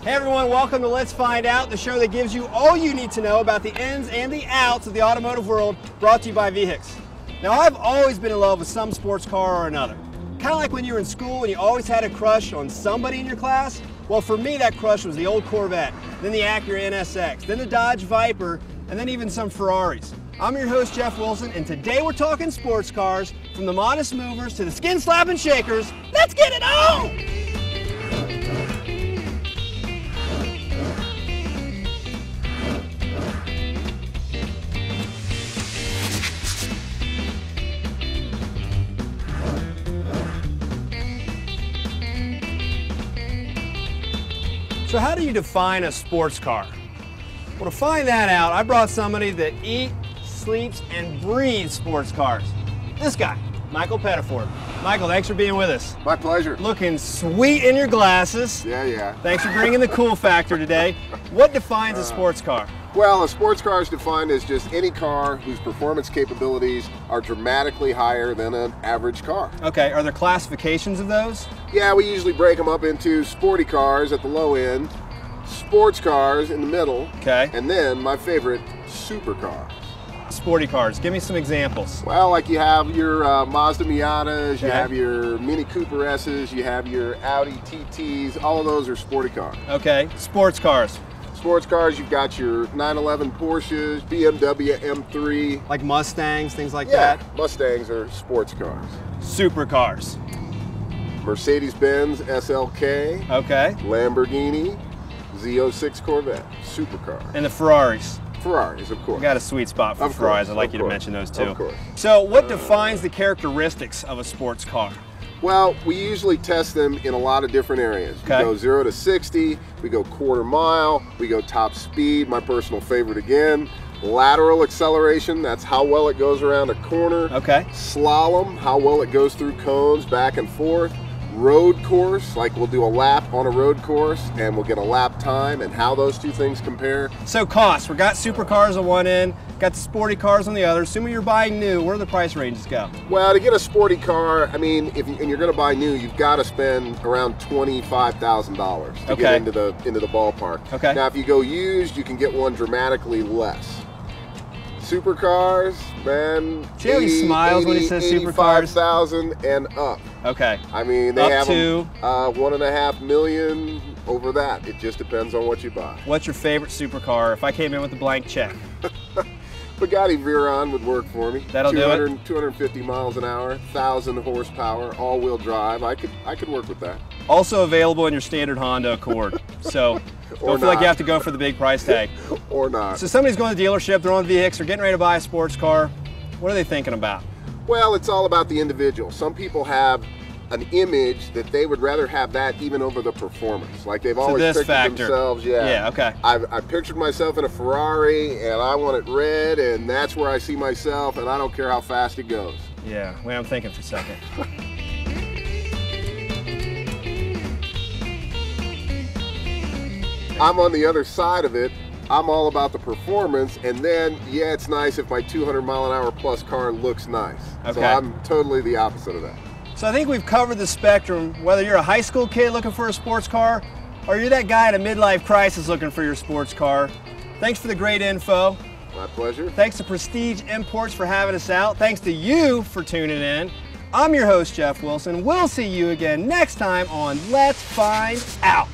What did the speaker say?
Hey everyone, welcome to Let's Find Out, the show that gives you all you need to know about the ins and the outs of the automotive world, brought to you by VHIX. Now, I've always been in love with some sports car or another. Kind of like when you were in school and you always had a crush on somebody in your class. Well, for me, that crush was the old Corvette, then the Acura NSX, then the Dodge Viper, and then even some Ferraris. I'm your host, Jeff Wilson, and today we're talking sports cars, from the modest movers to the skin-slapping shakers. Let's get it on! So how do you define a sports car? Well, to find that out, I brought somebody that eats, sleeps, and breathes sports cars. This guy, Michael Pettiford. Michael, thanks for being with us. My pleasure. Looking sweet in your glasses. Yeah. Thanks for bringing the cool factor today. What defines a sports car? Well, a sports car is defined as just any car whose performance capabilities are dramatically higher than an average car. Okay, are there classifications of those? Yeah, we usually break them up into sporty cars at the low end, sports cars in the middle, okay, and then my favorite, supercars. Sporty cars, give me some examples. Well, like you have your Mazda Miatas, you Okay. have your Mini Cooper S's, you have your Audi TTs, all of those are sporty cars. Okay, sports cars. Sports cars, you've got your 911 Porsches, BMW M3. Like Mustangs, things like Yeah, that? Mustangs are sports cars. Supercars. Mercedes-Benz SLK, Okay. Lamborghini, Z06 Corvette, supercar. And the Ferraris. Ferraris, of course. We got a sweet spot for Of Ferraris. course, I'd like of you to course, mention those too. of course. So what defines the characteristics of a sports car? Well, we usually test them in a lot of different areas. Okay. We go 0 to 60, we go quarter mile, we go top speed, my personal favorite again. Lateral acceleration, that's how well it goes around a corner. Okay. Slalom, how well it goes through cones back and forth. Road course, like we'll do a lap on a road course and we'll get a lap time and how those two things compare. So cost, we got supercars on one end, got the sporty cars on the other. Assuming you're buying new, where do the price ranges go? Well, to get a sporty car, I mean, and you're going to buy new, you've got to spend around $25,000 to Okay. get into the ballpark. Okay. Now, if you go used, you can get one dramatically less. Supercars, man, See how he smiles when he says supercars? 85,000 and up. Okay. I mean, they Up have to? them, 1.5 million over that. It just depends on what you buy. What's your favorite supercar if I came in with a blank check? Bugatti Veyron would work for me. That'll do it? 250 miles an hour, 1,000 horsepower, all-wheel drive. I could work with that. Also available in your standard Honda Accord. So don't feel like you have to go for the big price tag. Or not. So somebody's going to the dealership, they're on VHIX, they're getting ready to buy a sports car. What are they thinking about? Well, it's all about the individual. Some people have an image that they would rather have that even over the performance. Like they've always this pictured factor. themselves. Yeah, okay. I pictured myself in a Ferrari and I want it red and that's where I see myself and I don't care how fast it goes. Yeah, well, I'm thinking for a second. I'm on the other side of it. I'm all about the performance, and then, yeah, it's nice if my 200 mile an hour plus car looks nice. Okay. So I'm totally the opposite of that. So I think we've covered the spectrum, whether you're a high school kid looking for a sports car, or you're that guy at a midlife crisis looking for your sports car. Thanks for the great info. My pleasure. Thanks to Prestige Imports for having us out. Thanks to you for tuning in. I'm your host, Jeff Wilson. We'll see you again next time on Let's Find Out.